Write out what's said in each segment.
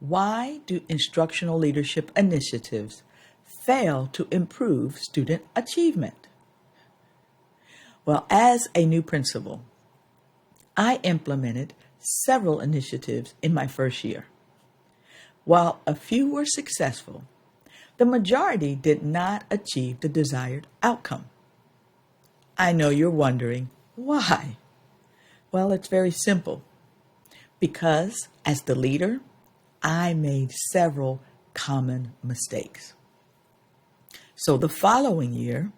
Why do instructional leadership initiatives fail to improve student achievement? Well, as a new principal, I implemented several initiatives in my first year. While a few were successful, the majority did not achieve the desired outcome. I know you're wondering, why? Well, it's very simple. Because as the leader, I made several common mistakes. So the following year,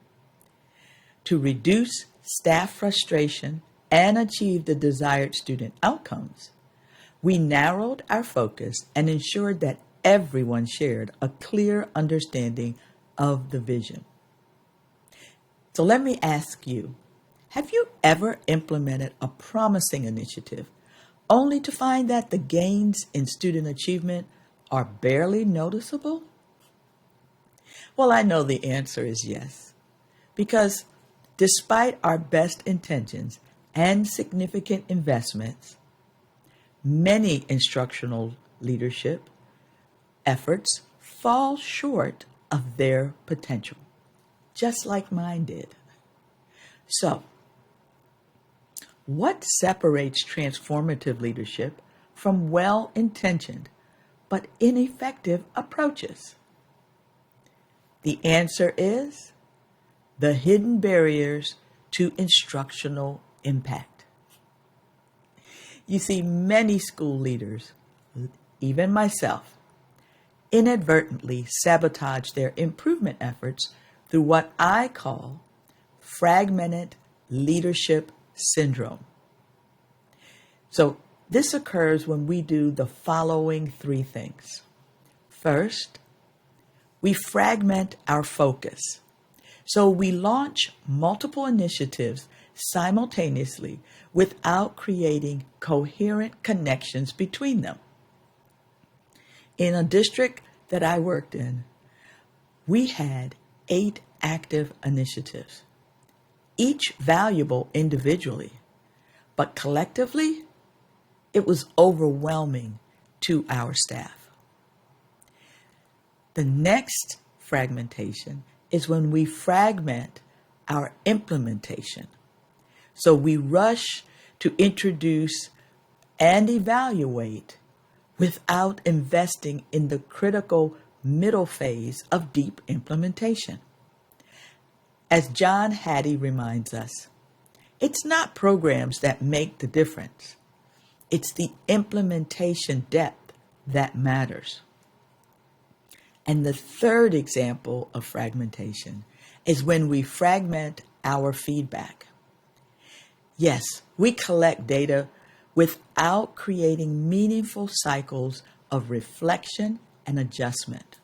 to reduce staff frustration and achieve the desired student outcomes, we narrowed our focus and ensured that everyone shared a clear understanding of the vision. So let me ask you, have you ever implemented a promising initiative only to find that the gains in student achievement are barely noticeable? Well, I know the answer is yes, because despite our best intentions and significant investments, many instructional leadership efforts fall short of their potential, just like mine did. So, what separates transformative leadership from well-intentioned but ineffective approaches? The answer is the hidden barriers to instructional impact. You see, many school leaders, even myself, inadvertently sabotage their improvement efforts through what I call fragmented leadership syndrome. So this occurs when we do the following three things. First, we fragment our focus. So we launch multiple initiatives simultaneously without creating coherent connections between them. In a district that I worked in, we had 8 active initiatives, each valuable individually, but collectively, it was overwhelming to our staff. The next fragmentation is when we fragment our implementation. So we rush to introduce and evaluate without investing in the critical middle phase of deep implementation. As John Hattie reminds us, it's not programs that make the difference. It's the implementation depth that matters. And the third example of fragmentation is when we fragment our feedback. Yes, we collect data without creating meaningful cycles of reflection and adjustment.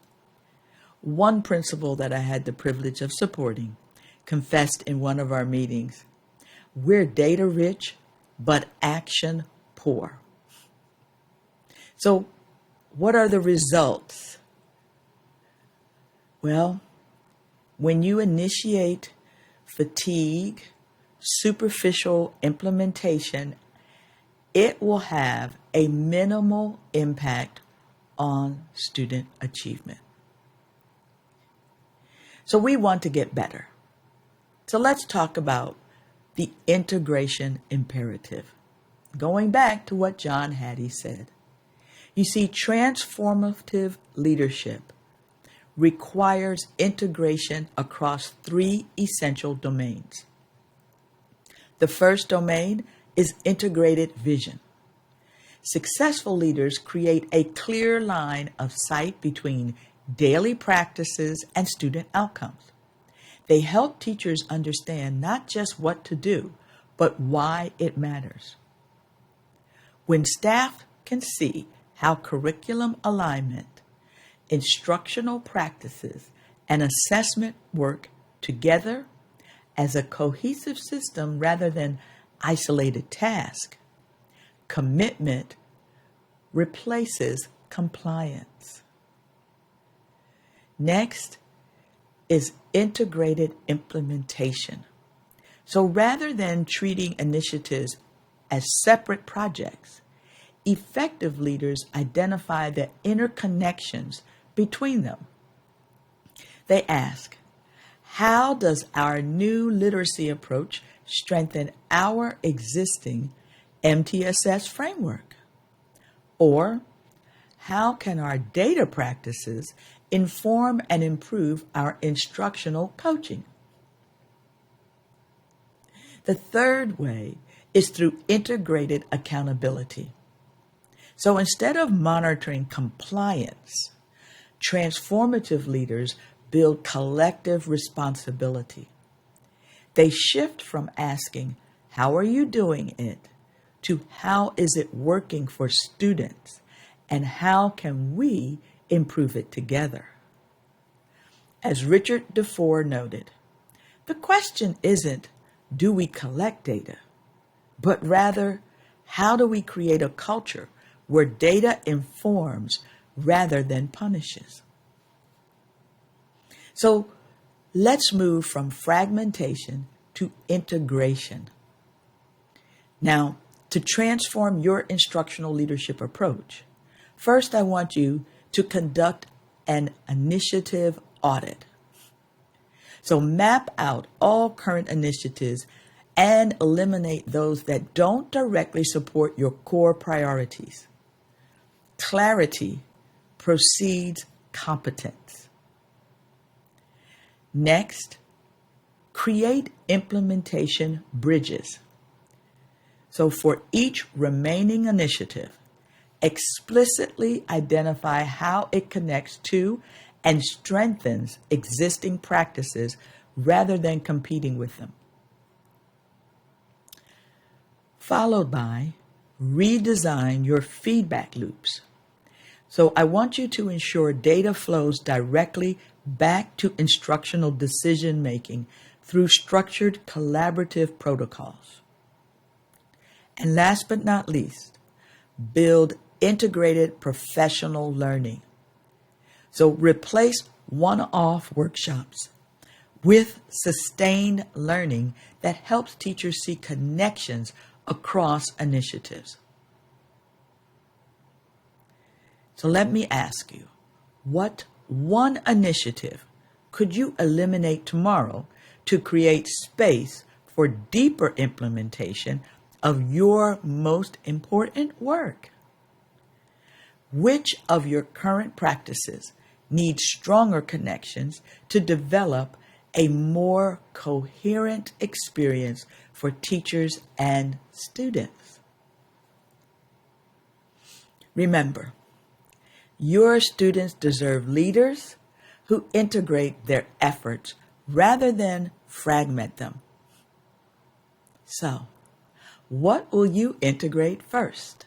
One principal that I had the privilege of supporting confessed in one of our meetings, we're data rich, but action poor. So what are the results? Well, when you initiate fatigue, superficial implementation, it will have a minimal impact on student achievement. So we want to get better. So let's talk about the integration imperative. Going back to what John Hattie said. You see, transformative leadership requires integration across 3 essential domains. The first domain is integrated vision. Successful leaders create a clear line of sight between daily practices and student outcomes. They help teachers understand not just what to do, but why it matters. When staff can see how curriculum alignment, instructional practices, and assessment work together as a cohesive system rather than isolated tasks, commitment replaces compliance. Next is integrated implementation. So rather than treating initiatives as separate projects, effective leaders identify the interconnections between them. They ask, how does our new literacy approach strengthen our existing MTSS framework? Or, how can our data practices inform and improve our instructional coaching? The third way is through integrated accountability. So instead of monitoring compliance, transformative leaders build collective responsibility. They shift from asking, how are you doing it, to how is it working for students, and how can we improve it together? As Richard DeFore noted, the question isn't, do we collect data, but rather, how do we create a culture where data informs rather than punishes? So let's move from fragmentation to integration. Now, to transform your instructional leadership approach, first I want you to conduct an initiative audit. So map out all current initiatives and eliminate those that don't directly support your core priorities. Clarity precedes competence. Next, create implementation bridges. So for each remaining initiative, explicitly identify how it connects to and strengthens existing practices rather than competing with them. Followed by, redesign your feedback loops. So I want you to ensure data flows directly back to instructional decision-making through structured collaborative protocols. And last but not least, build integrated professional learning. So replace one-off workshops with sustained learning that helps teachers see connections across initiatives. So let me ask you, what one initiative could you eliminate tomorrow to create space for deeper implementation of your most important work? Which of your current practices needs stronger connections to develop a more coherent experience for teachers and students? Remember, your students deserve leaders who integrate their efforts rather than fragment them. So, what will you integrate first?